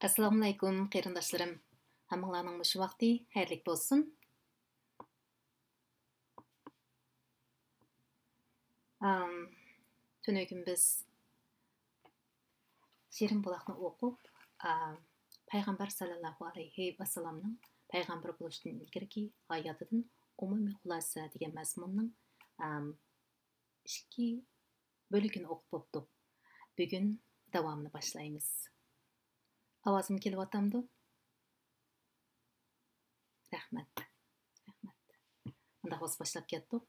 Assalamu alaykum qarindoshlarım. Hammanglarning mush vaqti xayrlik bo'lsin. Tünögün biz Şirin bulaqni o'qib, Payg'ambar sallallohu alayhi vasallamning payg'ambar bo'lishdan ilgirki hayotidan umumiy xulosa degan mazmunning ikki bo'lagini o'qib o'tdik. Bugun davomini boshlaymiz. Ovozim kelyaptamdi? Rahmat. Unda o'z boshlab ketdik.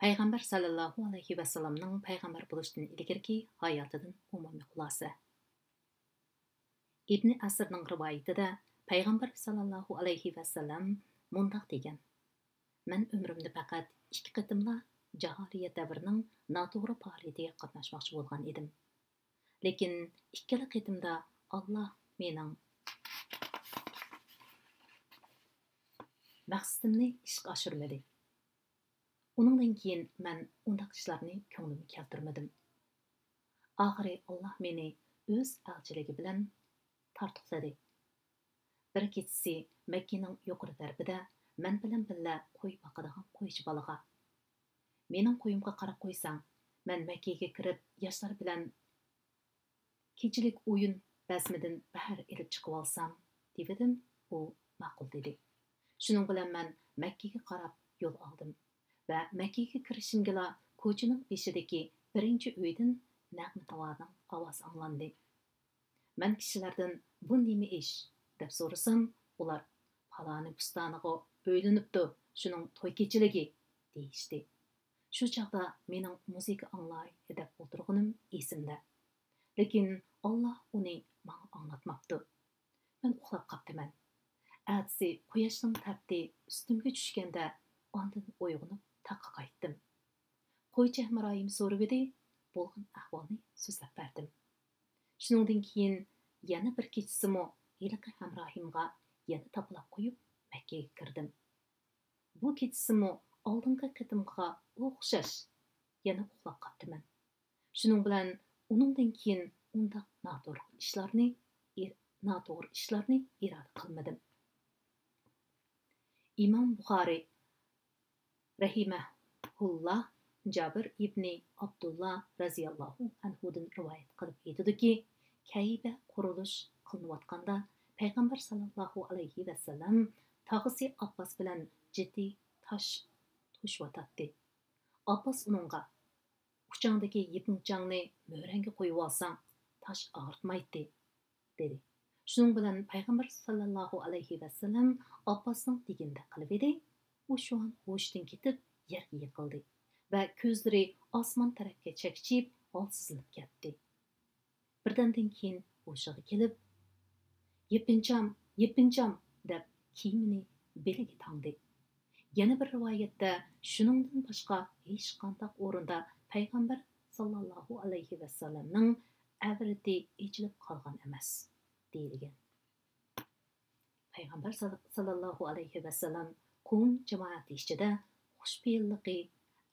Payg'ambar sallallohu alayhi vasallamning payg'ambar bo'lishdan ilgirki hayotidan umumiy xulosa. Ibn Asrning rivoyatida payg'ambar sallallohu alayhi vasallam mundoq degan: "Men umrimda faqat 2 qatimla jahoriyat davrining noto'g'ri faoliyatiga qatnashmoqchi bo'lgan edim. Lekin ikkala qatimda Alloh mening maqsadimni ishga oshirmadi. Uningdan keyin men undaq ishlarni ko'nglimga keltirmadim. Oxiri Alloh meni o'z elchiligi bilan tartiqladi. Bir kechasi Makkaning yuqori tarafida men bilan birga qo'y boqadigan qo'ychi bolaga: "Mening qo'yimga qarab qo'ysang, men Makkaga kirib yoshlar bilan kechilik o'yin basmidan bahar elib chiqib olsam" dedim. U ma'qul dedi. Shuning bilan men Makkaga qarab yo'l oldim va Makkaga kirishimgala ko'chaning beshidagi birinchi uydan nag'ma tovoning ovozi anglandi. Men kishilardan "Bu nima ish?" deb so'rasam, ular "Faloni bustoniga o'ylanibdi, shuning to'y kechiligi" deyishdi. Shu chaqda mening muzika anglay deb o'tirganim esimda. Lekin Alloh uni menga anglatmabdi. Men uxlab qaptiman. Ertasi quyoshning tafti ustimga tushganda ondan uyg'onib taqqa qaytdim. Qo'ychi hamroyim so'rab edi, bo'lgan ahvolni so'zlab berdim. Shuningdan keyin yana bir kechasimi hiliqi hamrohimga yana taplab qo'yib Makkaga kirdim. Bu kechasimi oldingi qatimga o'xshash yana uxlab qaptiman. Shuning bilan uningdan keyin undaq noto'g'ri ishlarni iroda qilmadim. İmam Buxoriy rahimahulloh Jabir ibn Abdullah raziyallohu anhudan rivoyat qilib aytadiki, Kayba qurilish qilinayotganda payg'ambar sallallohu alayhi vasallam tog'isi Abbos bilan jiddiy tosh to'shyotdi. Abbos uningga: "Uchangdagi yipinchangni mo'rangga qo'yib olsang, tosh og'ritmaydi" dedi. Shuning bilan payg'ambar sallallohu alayhi vasallam Abbosning deganda qilib edi. U shu an ho'shdan ketib yerga yiqildi va ko'zlari osmon tarafga chakchib holsizlanib ketdi. Birdandan keyin hushiga kelib, "Yipincham" deb kiyimini beliga tangdi. Yana bir rivoyatda shuningdan boshqa hech qanday o'rinda payg'ambar sallallohu alayhi vasallamning avrati echilib qolgan emas deyilgan. Payg'ambar sallallohu alayhi vasallam qum jamoati ichida xushfe'lligi,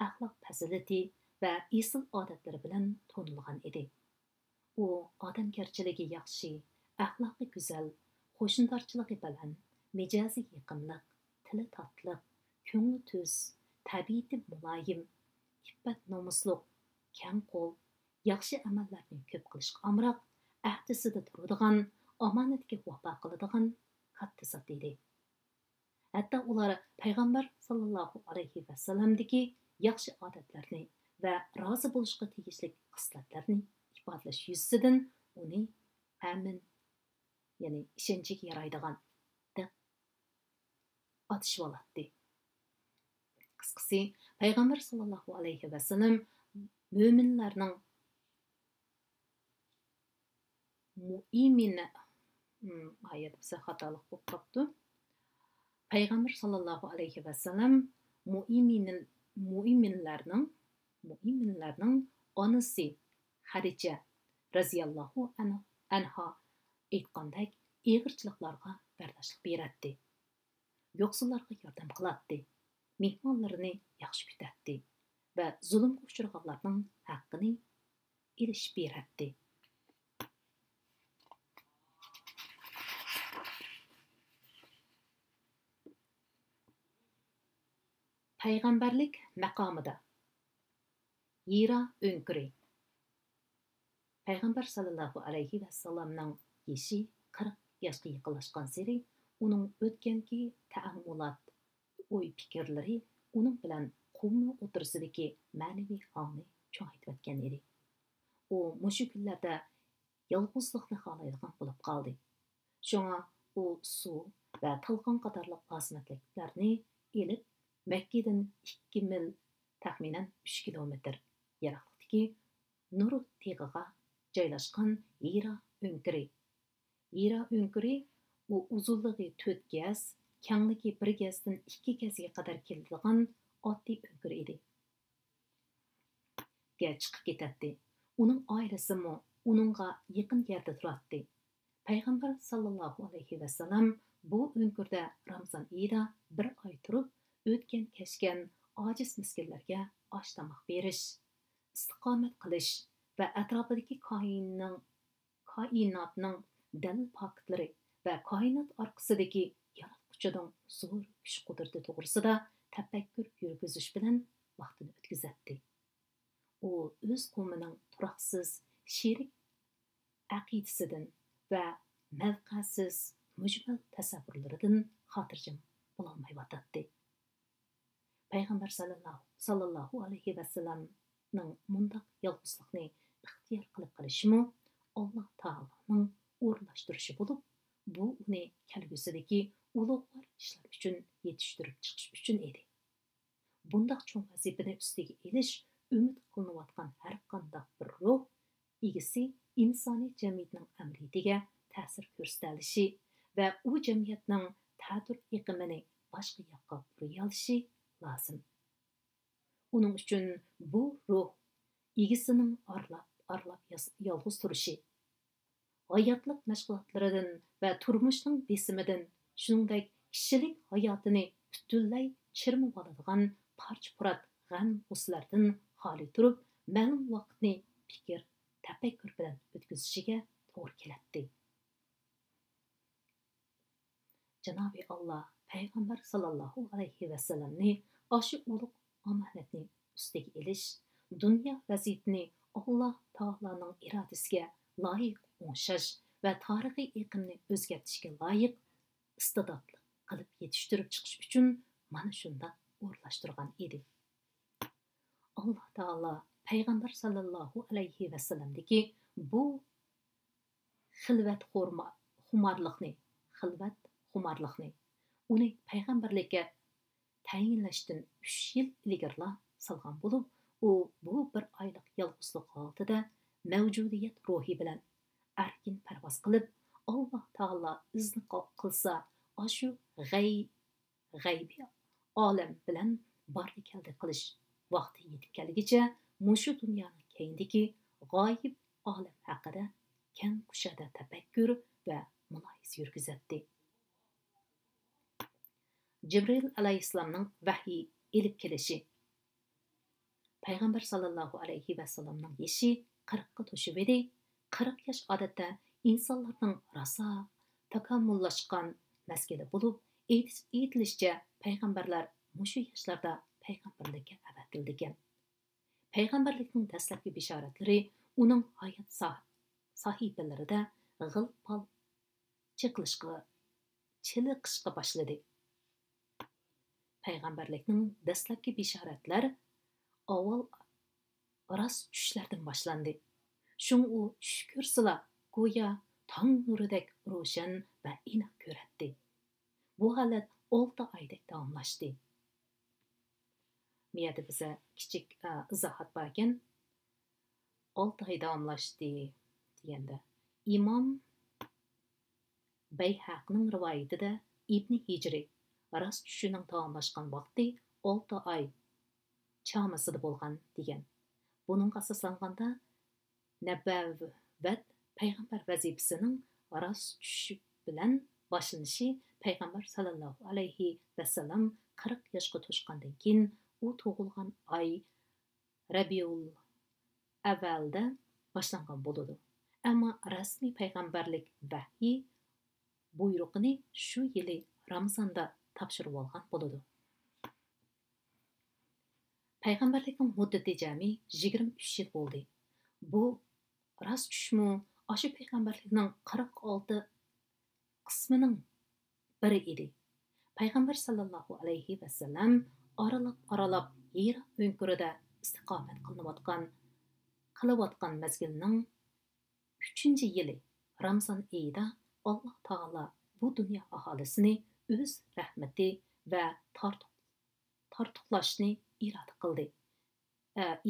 axloq fazilati va esil odatlari bilan to'nilgan edi. U odamgarchiligi yaxshi, axloqi go'zal, qo'shnidarchiligi bilan, mijozi yiqimliq, tili tatliq, ko'ngli tuz, tabiati muloyim, iffat nomusliq, kang qo'l, yaxshi amallarni ko'p qilishga amroq, ahdisida turadigan, omonatga vafo qiladigan katta zot edi. Hatta ular payg'ambar sallallohu alayhi vasallamdagi yaxshi odatlarni va rozi bo'lishga tegishli xislatlarni ifodalash yuzasidan uni amin, ya'ni ishonchiga yaraydigan deb atashib oladi. Qisqasi, payg'ambar sallallohu alayhi vasallam mo'minlarning Payg'ambar sallallohu alayhi vasallam mu'minlarning onasi Xadija raziyallohu anha aytgandek ig'irchiliklarga bardoshlik beradi. Yo'qsullarga yordam qiladi. Mehmonlarini yaxshi kutadi va zulmga uchraganlarning haqqini ilishib beradi. Payg'ambarlik maqomida Hira o'nkiri. Payg'ambar sallallohu alayhi vasallamning yashi 40 yoshga yaqinlashgan sari uning o'tganki ta'ammulat, o'y-fikrlari uning bilan qumni o'tirsidagi ma'naviy holni cho'ng'aytayotgan edi. U mushu kunlarda yolg'izlikni xohlaydigan bo'lib qoldi. Shunga u suv va talqon qatorliq osimatliklarni elib Makkadan 2 mil, taxminan 3 kilometr yiroqlikdagi Nur teg'iga joylashgan Hira o'nkiri. Hira o'nkiri u uzunligi 4 gaz, kengligi 1 gazdan 2 gazga qadar keladigan oddiy o'nkir edi. Ga chiqib ketadi. Uning oilasi mo uningga yaqin yerda turadi. Payg'ambar sallallohu alayhi vasallam bu o'nkirda Ramazon oyida 1 oy turib, o'tgan kechgan ojiz miskinlarga osh tomoq berish, istiqomat qilish va atrofidagi koinotning dalil faktları va koinot orqasidagi yaratquchining zo'r kuch-qudrati to'g'risida tafakkur yurgizish bilan vaqtini o'tkazadi. U o'z qavmining turoqsiz sherik aqidasidan va mavqasiz mujmal tasavvurlaridan xotirjam bo'lolmayotdi. Payg'ambar sallallohu alayhi vasallamning mundaq yolg'izlikni ixtiyor qilib qilishimi Alloh taoloning o'rlashtirishi bo'lib, bu uni kelgusidagi ulug'vor ishlar uchun yetishtirib chiqish uchun edi. Bundaq cho'ng vazifani ustiga elish umid qilinayotgan har qanday bir ruh egisi insoniy jamiyatning amaliyatiga ta'sir ko'rsatilishi va u jamiyatning ta'tir iqimini boshqa yoqqa buriy olishi lozim. Uning uchun bu ruh egisining arlab yolg'iz turishi, hayotlik mashg'ulotlaridan va turmushning besimidan, shuningdek kishilik hayotini butunlay chirmab oladigan parcha-purat g'am-g'uslardan xoli turib, ma'lum vaqtni fikr, tafakkur bilan o'tkazishiga to'g'ri keladi. Janobi Alloh Payg'ambar sallallohu alayhi vasallamni oshu ulug' omonatni ustiga elish, dunyo vaziyatini Alloh taoloning irodasiga loyiq o'ngshash va tarixiy iqimni o'zgartishga loyiq istidodli qilib yetishtirib chiqish uchun mana shunday o'rlashtirgan edi. Alloh taolo Payg'ambar sallallohu alayhi vasallamdagi bu xilvat xumarliqni uni payg'ambarlikka tayinlashdan 3 yil ilgari salgan bo'lib, u bu 1 oylik yolg'izlik holatida mavjudiyat ruhi bilan erkin parvoz qilib, Alloh taolo izni qilsa, ashu g'aybi olam bilan barli keldi qilish vaqti yetib kelgicha mushu dunyoning keyindagi g'oyib olam haqida keng kushada tafakkur va mulohiza yurgizadi. Jibril alayhissalomning vahiy elib kelishi. Payg'ambar sallallohu alayhi vasallamning yashi 40 ga to'shib edi. 40 yosh odatda insonlarning rosa takamullashgan mazgili bo'lib, aytilishicha payg'ambarlar mushu yoshlarda payg'ambarlikka avatilgan. Payg'ambarlikning dastlabki bishoratlari uning hayot sahifalarida g'ilpal chiliqishga boshladi. Payg'ambarlikning dastlabki bishoratlar avval rost tushlardan boshlandi. Shung u tush ko'rsila go'yo tong nuridek ro'shan va aniq ko'radi. Bu holat 6 oydek davomlashdi. Bu yerda biza kichik izohat bor ekan. 6 oy davomlashdi deganda Imom Bayhaqning rivoyatida Ibn Hijri rost tushining davomlashgan vaqti 6 oy chamasida bo'lgan degan. Buning asoslanganda nabavvat payg'ambar vazifasining rost tushi bilan boshlanishi payg'ambar sallallohu alayhi vasallam 40 yoshga to'shgandan keyin u tug'ilgan oy Rabiul avvalda boshlangan bo'ladi. Ammo rasmiy payg'ambarlik vahyi buyrug'ini shu yili Ramazonda topshirib olgan bo'ladi. Payg'ambarlikning muddati jami 23 yil bo'ldi. Bu rost tushmi? Aşı payg'ambarlikning 46 qismining biri edi. Payg'ambar sallallohu alayhi va sallam aralab Hira o'nkirida istiqomat qilayotgan mezgilning 3-yili Ramazon oyida Alloh taolo bu dunyo aholisini o'z rahmati va tortiqlashni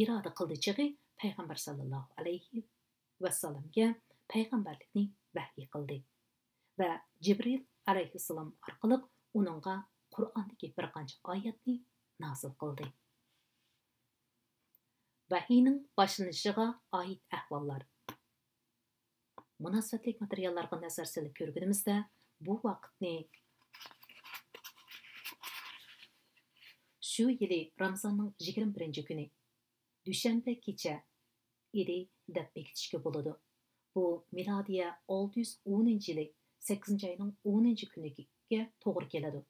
iroda qildi chig'i payg'ambar sallallohu alayhi va sallamga payg'ambarlikni vahiy qildi va Jibril alayhissalom orqali uningga Qur'ondagi bir qancha oyatni nazil qildi. Vahiyning boshlanishiga oid ahvollar. Munosabatli materiallarga nazar solib ko'rganimizda bu vaqtni shu yili Ramazonning 21-kuni dushanba kecha edi deb bekitishga bo'ladi. Bu milodiya 610-yili 8-oyning 10-kuniga to'g'ri keladi.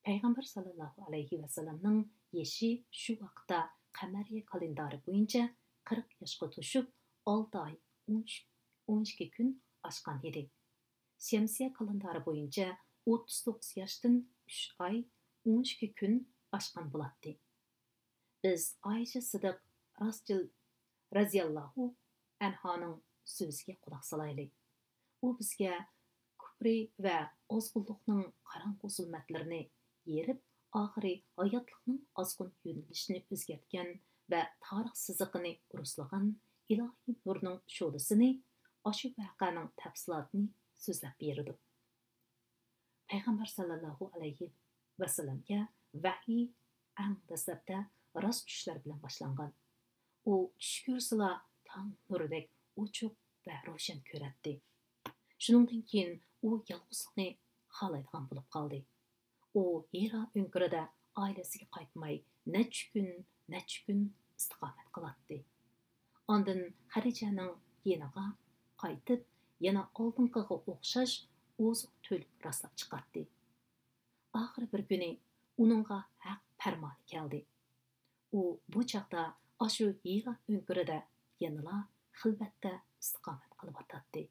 Payg'ambar sallallohu alayhi va sallamning yashi shu vaqtda qamariya kalendari bo'yicha 40 yoshga to'shib 6 oy 12 kun oshgan edi. Shamsiya kalendari bo'yicha 39 yoshdan 3 oy 12 kun oshgan bo'ladi. Biz Aysha Siddiq raziyallohu anhoning so'ziga quloq solaylik. U bizga kufri va ozg'unlikning qorong'u zulmatlarini yerib, oxiri hayotlikning ozg'un yo'nalishini o'zgartgan va tarix siziqini uruslagan ilohiy nurning sho'lisini ashu voqeaning tafsilotini so'zlab berdi. Payg'ambar sallallohu alayhi va sallamga vahiy ang dastlabda rost tushlar bilan boshlangan. U tush ko'rsila tong nuridek ochiq va ro'shan ko'ratdi. Shuningdan keyin u yolg'izlikni xohlaydigan bo'lib qoldi. U Hira o'nkirida oilasiga qaytmay necha kun istiqomat qiladi. Ondan Harijaning yeniga qaytib, yana oldingiga o'xshash o'ziq to'lib rastlab chiqadi. Oxiri bir kuni uningga haq farmoni keldi. U bu chaqda ashu Hira o'nkirida yanala xilvatda istiqomat qilib o'tadi.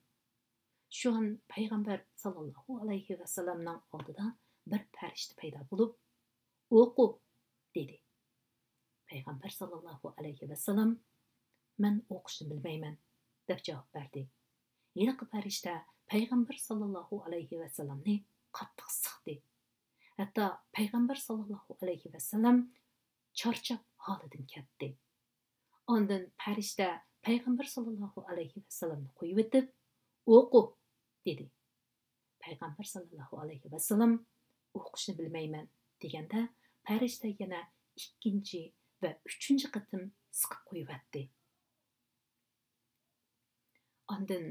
Şu an payg'ambar sallallohu alayhi va sallamning oldida bir farishta paydo bo'lib, "O'qi" dedi. Payg'ambar sallallohu alayhi va sallam, "Men o'qishni bilmayman" deb javob berdi. Yana farishta payg'ambar sallallohu alayhi va sallamni qattiq siqdi. Hatto payg'ambar sallallohu alayhi va sallam charchab holidan ketdi. Ondan farishta payg'ambar sallallohu alayhi va sallamni qo'yib o'tib, "O'qi" dedi. Payg'ambar sallallohu alayhi va sallam o'qishni bilmayman deganda farishta yana 2 va 3 qatim siqib qo'yibdi. Ondan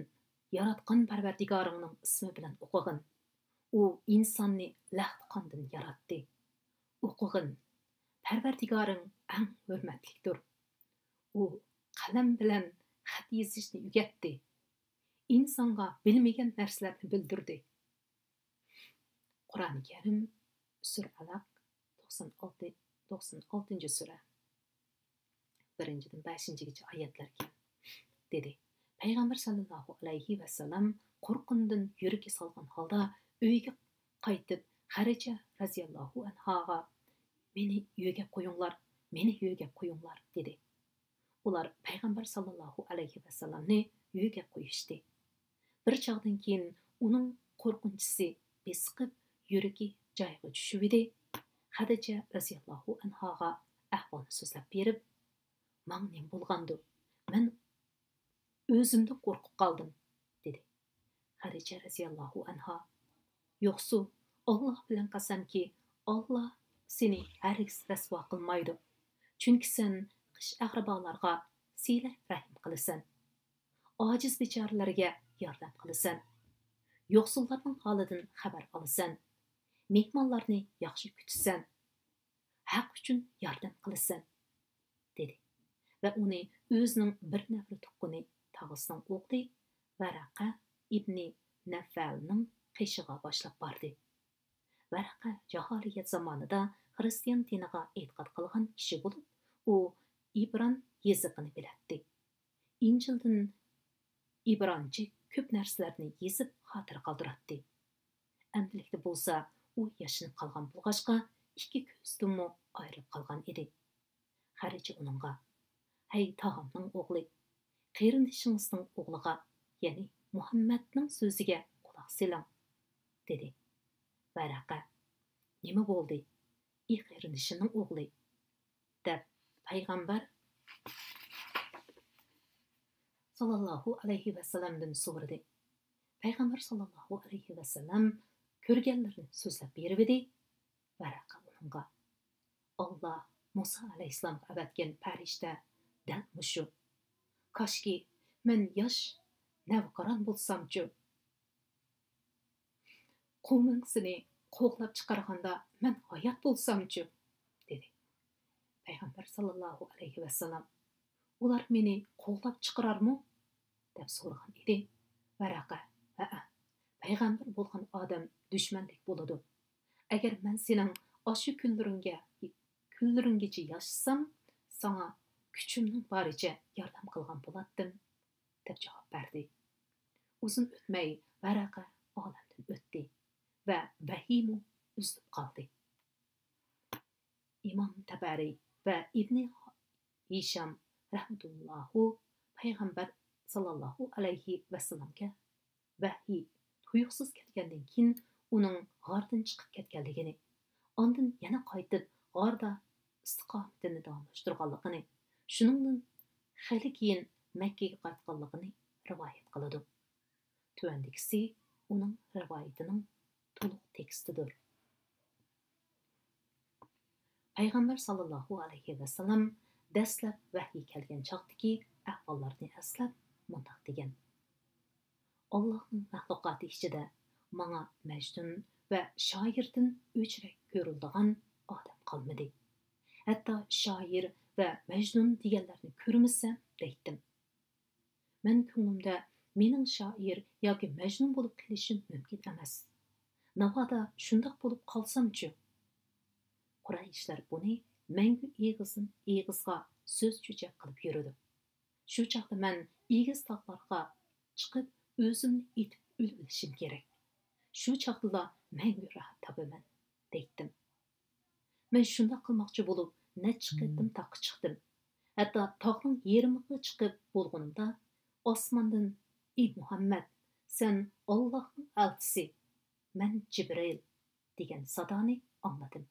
yaratgan Parvardigoringning ismi bilan o'qig'in. U insonni lahd qondan yaratdi. O'qig'in. Parvardigoring eng hurmatlidir. U qalam bilan xat yozishni o'rgatdi. İnsonga bilmagan narsalarni bildirdi. Qur'oni Karim Sura Alaq 96 sura 1-dan 5-gacha oyatlarga dedi. Payg'ambar sallallohu alayhi va sallam qo'rqindan yuragi solgan holda uyga qaytib Xarija raziyallohu anhoga meni uyga qo'yinglar dedi. Ular payg'ambar sallallohu alayhi va sallamni uyga qo'yishdi. Bir chog'dan keyin uning qo'rqinchisi besiqib yuragi joyiga tushib edi. Xadija raziyallohu anhoga ahvolni so'zlab berib, "Men nim bo'lgandi? Men o'zimdan qo'rqib qoldim" dedi. Xadija raziyallohu anha, "Yo'qsu, Alloh bilan qasamki, Alloh seni hargiz rasvo qilmaydi. Chunki sen qish aqrabolarga sila rahim qilasan. Ojiz bechoralarga yordam qilasan. Yo'qsullarning holidan xabar olasan. Mehmonlarni yaxshi kutasan. Haq uchun yordam qilasan" dedi. va uni o'zining bir nafar tuqquni tag'isining o'qi Varaqa ibn Nafalning qishig'a boshlab bordi. Varaqa jaholiyat zamonida xristian diniga e'tiqod qilgan kishi bo'lib, u İbran yeziqini bilardi. İncil'dan İbrancha ko'p narsalarni yezib xotir qoldiratdi. Әмділікті болса, u yashinib qolgan bo'lg'achqa, ikki ko'zdinmi ayrilib qolgan edi. Xarichi uningga: "Hey tog'amning o'g'li, qarindishingizning o'g'liga, ya'ni Muhammadning so'ziga quloq seling", dedi. Varaqa: "Nima bo'ldi? Qarindishimning o'g'li", deb payg'ambar sallallohu alayhi vasallamdan so'radi. Payg'ambar sallallohu alayhi vasallam ko'rganlarini so'zlab berib edi. Varaqa uningga: "Alloh Musa alayhissalomga avatgan farishta dal mushu. Koshki men yosh navqiron bo'lsamchu, qavming seni qo'g'lab chiqarganda men hayot bo'lsamchu", dedi. Payg'ambar sallallohu alayhi vasallam: "Ular meni qo'g'lab chiqararmi?" deb so'ragan edi. Varaqa: "Ha, payg'ambar bo'lgan odam dushmanlik bo'ladi. Agar men sening oshu kunlaringgacha yashasam, sana kuchimning boricha yordam qilgan bo'lardim", deb javob berdi. Uzun o'tmay Varaqa olamdan o'tdi va vahimu uzilib qoldi. İmam Tabari va İbn Hisham rahmatullohu payg'ambar sallallohu alayhi vasallamga vahiy tuyuqsiz kelgandan keyin uning g'ordan chiqib ketganligini, ondan yana qaytib g'orda istiqomatini davomlashtirganligini, shuningdan xali keyin Makkaga qaytganligini rivoyat qiladi. Tuvandagisi uning rivoyatining to'liq tekstidir. Payg'ambar sallallohu alayhi vasallam dastlab vahiy kelgan chaqdagi ahvollarni eslab mundoq degan: "Allohning maxluqoti ichida menga Majnun va shoirdan o'chrak ko'riladigan odam qolmadi. Hatto shoir va Majnun deganlarni ko'rmasam deydim. Men ko'nglimda mening shoir yoki Majnun bo'lib qolishim mumkin emas. Navoda shundoq bo'lib qolsamchi?" Qurayishlar buni mangu egizdan egizga so'z cho'chak qilib yuradi. Shu chaqda men egiz tog'larga chiqib o'zimni etib o'lishim kerak. Shu chaqda mangu rahat topaman, deydim. Men shundoq qilmoqchi bo'lib, necha qatim taqqa chiqdim. Hatto tog'ning yerimiga chiqib bo'lganimda osmondan: "Ey Muhammad, sen Allohning elchisi, men Jibril" degan sadoni angladim.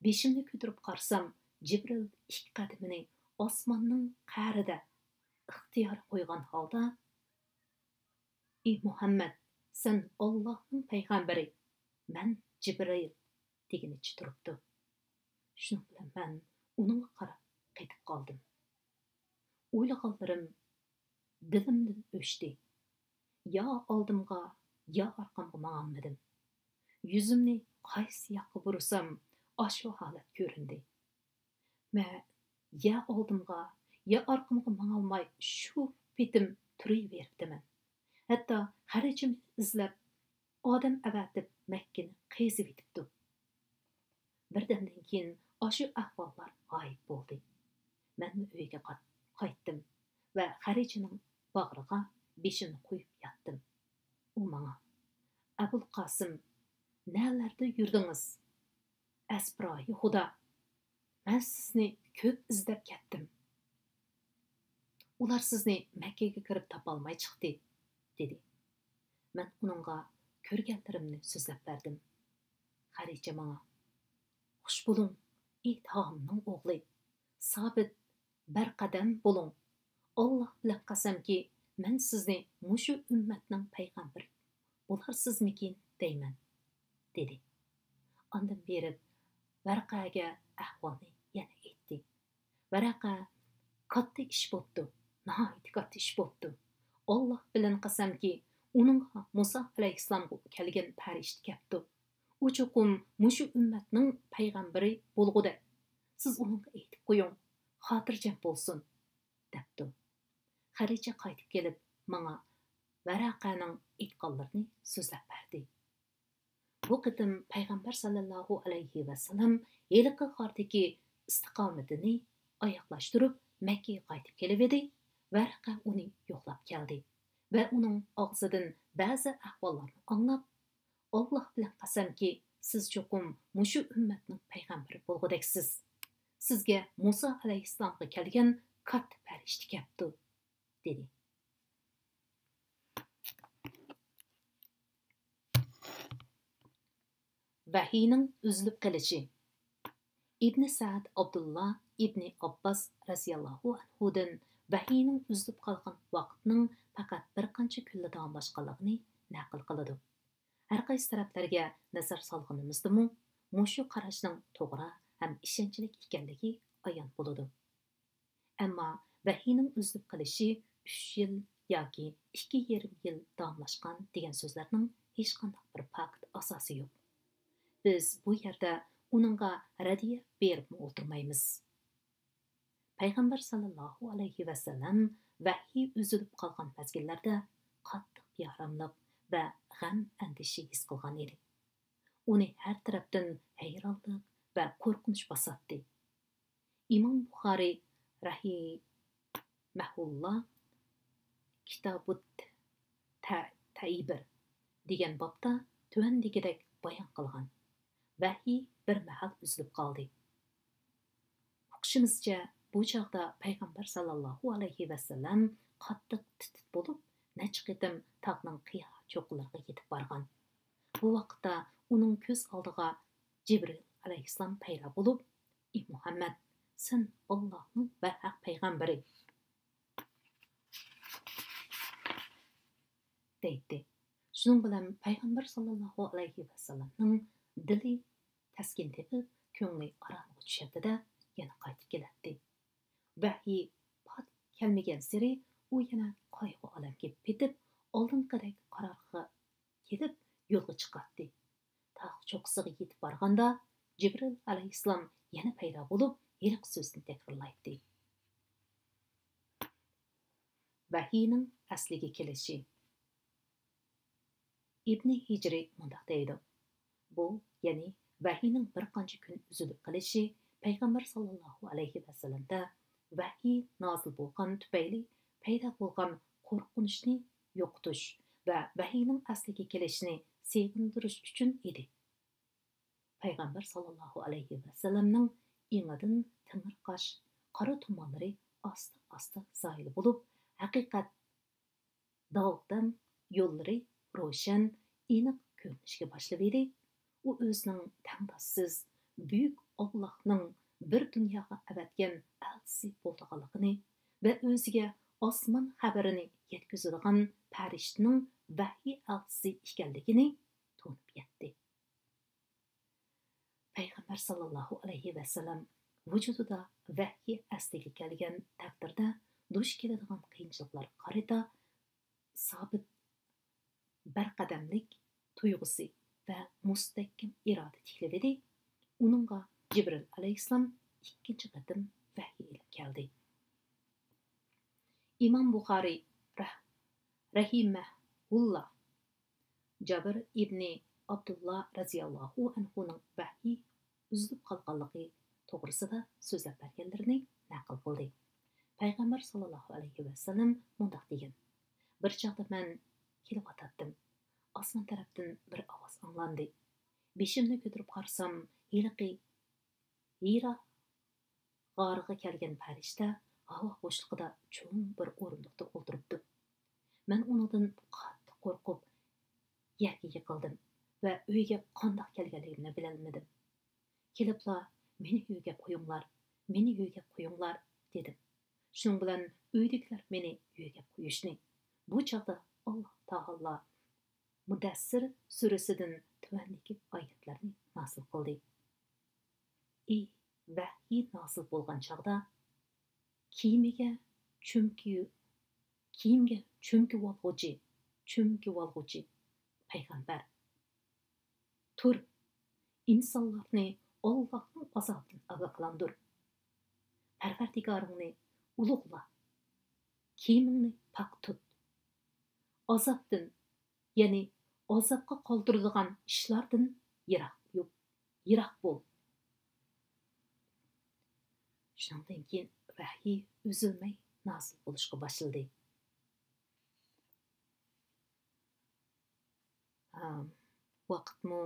Beshimni ko'tarib qarsam, Jibril ikki qadamini osmonning qa'rida ixtiyor qo'ygan holda: "Ey Muhammad, sen Allohning payg'ambari, men Jibril" deganicha turibdi. Shuning bilan men uningga qarab qetib qoldim. O'ylaganlarim dilimdan o'chdi. Yo oldimga, yo orqamga mangolmadim. Yuzimni qaysi yoqqa bursam, ashu holat ko'rindi. Men ya oldimga, ya orqamga mangolmay shu petim turaveribdiman. Hatto xarichimni izlab odam avatib Makkani qezib etibdi. Birdamdan keyin ashu ahvollar g'oyib bo'ldi. Men uyga qaytdim va xarichining bag'riga beshimni qo'yib yotdim. U menga: "Abul Qosim, nelarda yurdingiz? Asproyi Xudo, men sizni ko'p izlab ketdim. Ular sizni Makkaga kirib topolmay chiqdi", dedi. Men uningga ko'rganlarimni so'zlab berdim. Xaricha menga: "Xush bo'ling, ey tog'amning o'g'li. Sabit, barqadam bo'ling. Alloh bilan qasamki, men sizni mushu ummatning payg'ambari bo'larsizmikin deyman", dedi. Ondan berib Varaqaga ahvolni yana aytdi. Varaqa: "Katta ish bo'pti, nihoyat katta ish bo'pti. Alloh bilan qasamki, uningga Musa alayhissalomga kelgan farishta kepti. U cho'qim mushu ummatning payg'ambari bo'lg'uda. Siz uningga aytib qo'ying, xotirjam bo'lsin. debdi. Xaricha qaytib kelib, manga Varaqaning aytganlarini so'zlab berdi. Bu qitim payg'ambar sallallohu alayhi vasallam heliqi g'ordagi istiqomatini oyoqlashtirib Makkaga qaytib kelib edi. Varaqa uni yo'qlab keldi va uning og'zidan ba'zi ahvollarni anglab, Alloh bilan qasamki, siz cho'qim mushu ummatning payg'ambari bo'lgudaksiz. Sizga Musa alayhissalomga kelgan katta farishta kelibdi, dedi. Vahiyning uzilib qilishi. İbn Sa'd Abdullah İbn Abbas radhiyallohu anhudan vahiyning uzilib qolgan vaqtning faqat bir qancha kunlar davomlashganligini naql qiladi. Har qaysi taraflarga nazar solganimizdami, mushu qarashning to'g'ri ham ishonchli ekanligi ayon bo'ladi. Ammo vahiyning uzilib qilishi 3 yil yoki 2,5 yil davomlashgan degan so'zlarning hech qanday bir fakt asosi yo'q. Biz bu yerda uningga radiya berib o'tirmaymiz. Payg'ambar sallallohu alayhi vasallam vahiy uzilib qolgan mezgillarda qattiq beharamlik va g'am andishi his qilgan edi. Uni har tarafdan hayronlik va qo'rqinch bosatdi. Imom Buxoriy rahimahulloh Kitobut Taibir degan bobda tuvandagidek bayon qilgan. Vahiy bir mahal uzilib qoldi. O'qishimizcha bu chog'da payg'ambar sallallohu alayhi vasallam qattiq titit bo'lib, necha qitim tog'ning qiya cho'qqilariga yetib borgan. Bu vaqtda uning ko'z oldiga Jibril alayhissalom paydo bo'lib, "Ey Muhammad, sen Allohning barhaq payg'ambari" deydi. Shuning bilan payg'ambar sallallohu alayhi vasallamning dili taskin tepib, ko'ngli oromga tushadi-da, yana qaytib keladi. Vahiy pat kelmagan siri u yana qayg'u olamga petib, oldinqidek qarorga kelib yo'lga chiqadi. Tog' cho'qqisiga yetib borganda Jibril alayhissalom yana paydo bo'lib, yiliq so'zni takrorlaydi. Vahiyning asliga kelishi. İbn Hicri mundaq deydi. Bu, ya'ni vahiyning bir qancha kun uzilib qilishi payg'ambar sallallohu alayhi vasallamda vahiy nozil bo'lgan tufayli paydo bo'lgan qo'rqinchni yo'qotish va vahiyning asliga kelishini sevindirish uchun edi. Payg'ambar sallallohu alayhi vasallamning ingidan timir qosh, qora tumanlari asta zoil bo'lib, haqiqat dog'dan yo'llari ro'shan, aniq ko'rinishga boshladi. U o'zining tangdoshsiz buyuk Allohning bir dunyoga avatgan elchisi bo'lganligini va o'ziga osmon xabarini yetkazadigan farishtaning vahiy elchisi ekanligini to'nib yetdi. Payg'ambar sallallohu alayhi vasallam vujudida vahiy asliga kelgan taqdirda duch keladigan qiyinchiliklar qarita sabit barqadamlik tuyg'usi va mustahkam iroda tikladi. Uningga Jibril alayhissalom ikkinchi qatim vahiy ilib keldi. Imom Buxoriy rahimahulloh Jabir ibn Abdullah radhiyallohu anhuning vahiy uzilib qolganligi to'g'risida so'zlab berganlarini naql qildi. Payg'ambar sallallohu alayhi vasallam mundaq degan: "Bir chaqda men kelib o'tdim. Osmon tarafdan bir ovoz anglandi. Beshimni ko'tarib qarsam, Hira g'origa kelgan farishta havo bo'shlig'ida cho'ng bir o'rindiqda o'ltiribdi. Men undan qattiq qo'rqib, yerga yiqildim va uyga qandoq kelganligimni bilolmadim. Kelibla meni uyga qo'yinglar, dedim. Shuning bilan uydagilar meni uyga qo'yishni. Bu chaqda Alloh taolo Mudassir surasidan tuvandagi oyatlarni nozil qildi. Vahiy nozil bo'lgan chaqda kiyimga cho'mki olg'uchi payg'ambar tur, insonlarni Allohning azobidan ogohlantir. Parvardigoringni ulug'la, kiyimingni pak tut. Azapdan, ya'ni azapqa qoldiradigan ishlardan yiroq bo'l. Shundan keyin vahiy uzilmay nazil bo'lishga boshladi. Vaqtmi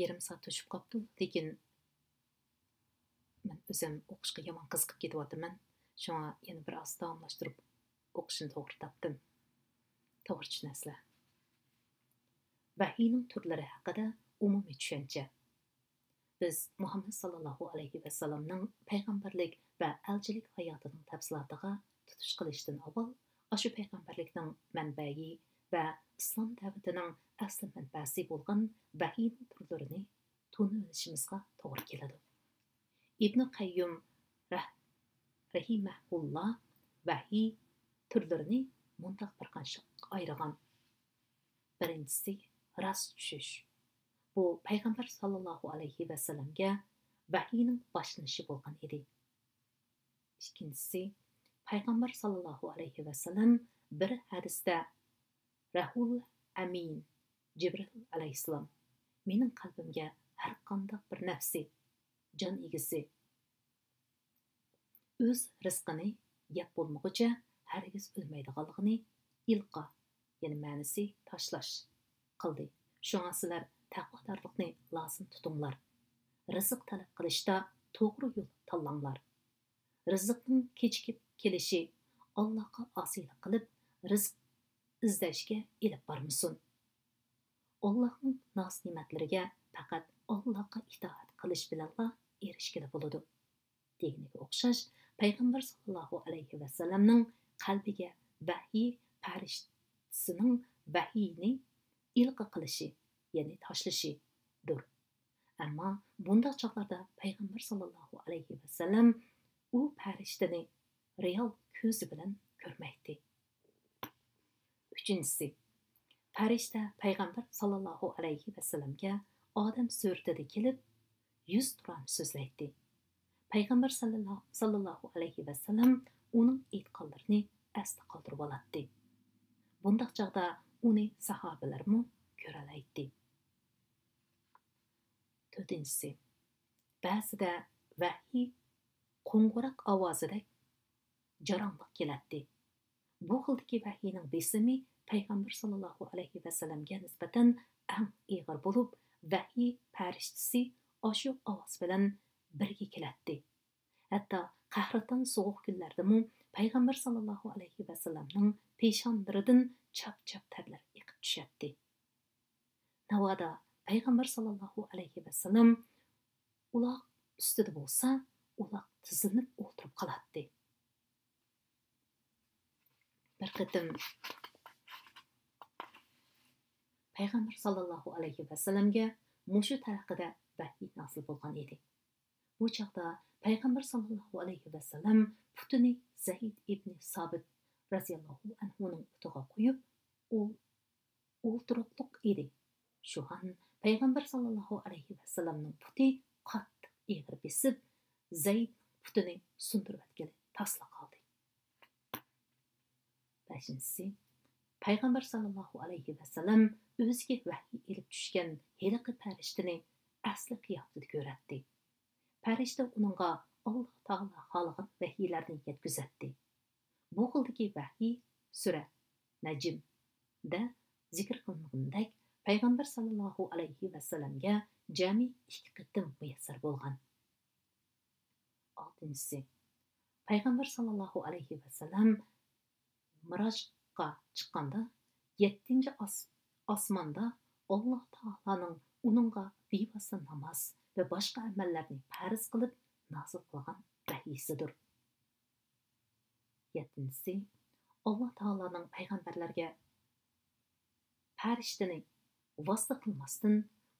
yarim soat o'tib qoldi, lekin men o'zim o'qishga yomon qiziqib ketyapman. Shunga yana bir oz davomlashtirib o'qishni to'g'ri topdim. To'g'ri tushunasizlar. Vahiyning turlari haqida umumiy tushuncha. Biz Muhammad sallallohu alayhi va sallamning payg'ambarlik va elchilik hayotining tafsilotiga tutish qilishdan avval shu payg'ambarlikning manbai va islom da'vatining asli manbasi bo'lgan vahiyning turlarini tunib olishimizga to'g'ri keladi. İbn Qayyum rahimahullah vahiy turlarini mundaq bir qancha ayırgan. Birinchisi rast tushish. Bu payg'ambar sallallohu alayhi va sallamga vahiyning boshlanishi bo'lgan edi. Ikkinchisi payg'ambar sallallohu alayhi va sallam bir hadisda Rahul Amin Jibril alayhissalom mening qalbimga har qanday bir nafsi jon egisi o'z rizqini yeb bo'lmoqcha hargiz o'lmaydiganligini ilqa, ya'ni ma'nisi tashlash qildi. Shunga sizlar taqvodorlikni lozim tutinglar. Rizq talab qilishda to'g'ri yo'l tanlanglar. Rizqning kechikib kelishi Allohga osiylik qilib rizq izlashga ilib bormasin. Allohning ne'matlariga faqat Allohga itoat qilish bilan erishgili bo'ladi. Deganiga o'xshash payg'ambar sallallohu alayhi va sallamning qalbiga vahiy farishtasының vahiyni ilqa qilishi, ya'ni tashlashidir. Ammo bunday chaqlarda payg'ambar sallallohu alayhi va sallam u farishtani real ko'zi bilan ko'rmaydi. Uchinchisi, farishta payg'ambar sallallohu alayhi va sallamga odam suratida kelib yuz turan so'zlaydi. Payg'ambar sallallohu alayhi va sallam uning aytganlarini asli qoldirib oladi. Bundaq chaqda uni sahobalarmi ko'ralaydi. To'rtinchisi, ba'zida vahiy qo'ng'iroq ovozidek jarangliq keladi. Bu xildagi vahiyning besimi payg'ambar sallallohu alayhi va sallamga nisbatan eng ig'ir bo'lib, vahiy farishtasi oshu ovoz bilan birga keladi. Hatto qahraton sovuq kunlardami payg'ambar sallallohu alayhi va sallamning peshonlaridan chap-chap tarlar yiqib tushadi. Navoda payg'ambar sallallohu alayhi va sallam uloq ustida bo'lsa, uloq tizilib o'tirib qoladi. Bir qitim payg'ambar sallallohu alayhi va sallamga mushu taraqida vahiy nasil bo'lgan edi. Bu chaqda payg'ambar sallallohu alayhi va sallam putini Zayd ibn Sabit raziyallohu anhuning putiga qo'yib, u o'ltiroqliq edi. Shu an payg'ambar sallallohu alayhi va sallamning puti qattiq eg'ir besib, Zayd putini sundirib o'tgani tasla qoldi. Beshinchisi, payg'ambar sallallohu alayhi va sallam o'ziga vahiy elib tushgan heliqi farishtani asli qiyofatida ko'radi. Farishta uningga Alloh taolo xohlagan vahiylarni yetkazadi. Bu xildagi vahiy sura Najmda zikr qilinganidek payg'ambar sallallohu alayhi va sallamga jami 2 qitim muyassar bo'lgan. Oltinchisi, payg'ambar sallallohu alayhi va sallam Mirojga chiqqanda 7-osmonda Alloh taoloning uningga bevosita namoz va boshqa amallarni farz qilib nazil qilgan vahiysidir. 7-si, Alloh taoloning payg'ambarlarga farishtani vasita qilmasdan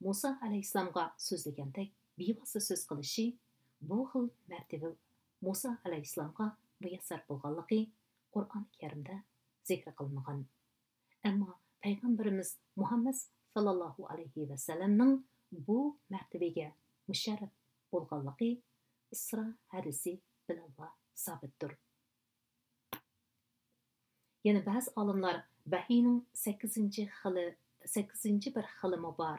Musa alayhissalomga so'zlagandek bevosita so'z qilishi bu xil martaba Musa alayhissalomga muyassar bo'lganligi Qur'oni Karimda zikr qilingan. Ammo payg'ambarimiz Muhammad sallallohu alayhi va sallamning bu martabaga musharraf bo'lganligi Isro hadisi bilan sabitdir. Yana ba'zi olimlar vahiyning 8 xili, 8 bir xilimi bor.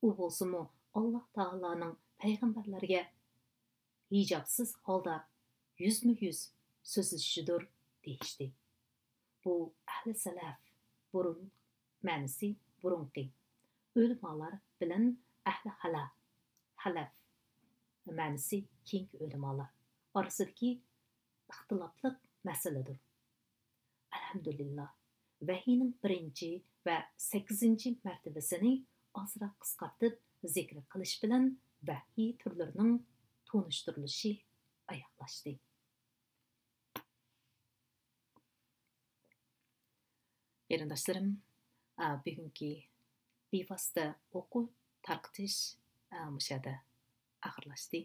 U bo'lsa-mu Alloh taoloning payg'ambarlarga hijobsiz holda yuzma-yuz so'zlashishidir deyishdi. Bu ahli salaf burun ma'nisi burunqi o'limalar bilan ahli halaf ma'nisi keyingi o'limalar orasidagi ixtilofli masaladir. Alhamdulillah, vahiyning 1 va 8 martabasini ozroq qisqartib zikr qilish bilan vahiy turlarining tunishtirilishi oyoqlashdi. Qarindoshlarım, bugungi bevosita o'quv tarqitish mushada oxirlashdi.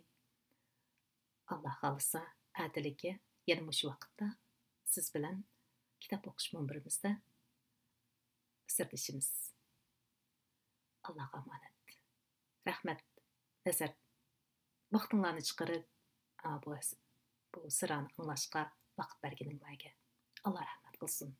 Alloh xolisa, atiliga yana shu vaqtda siz bilan kitob o'qish munbirimizda sirlashimiz. Allohga omonat. Rahmat. Nazar vaqtinglarni chiqarib bu sirani anglashga vaqt berganinglarga Alloh rahmat qilsin.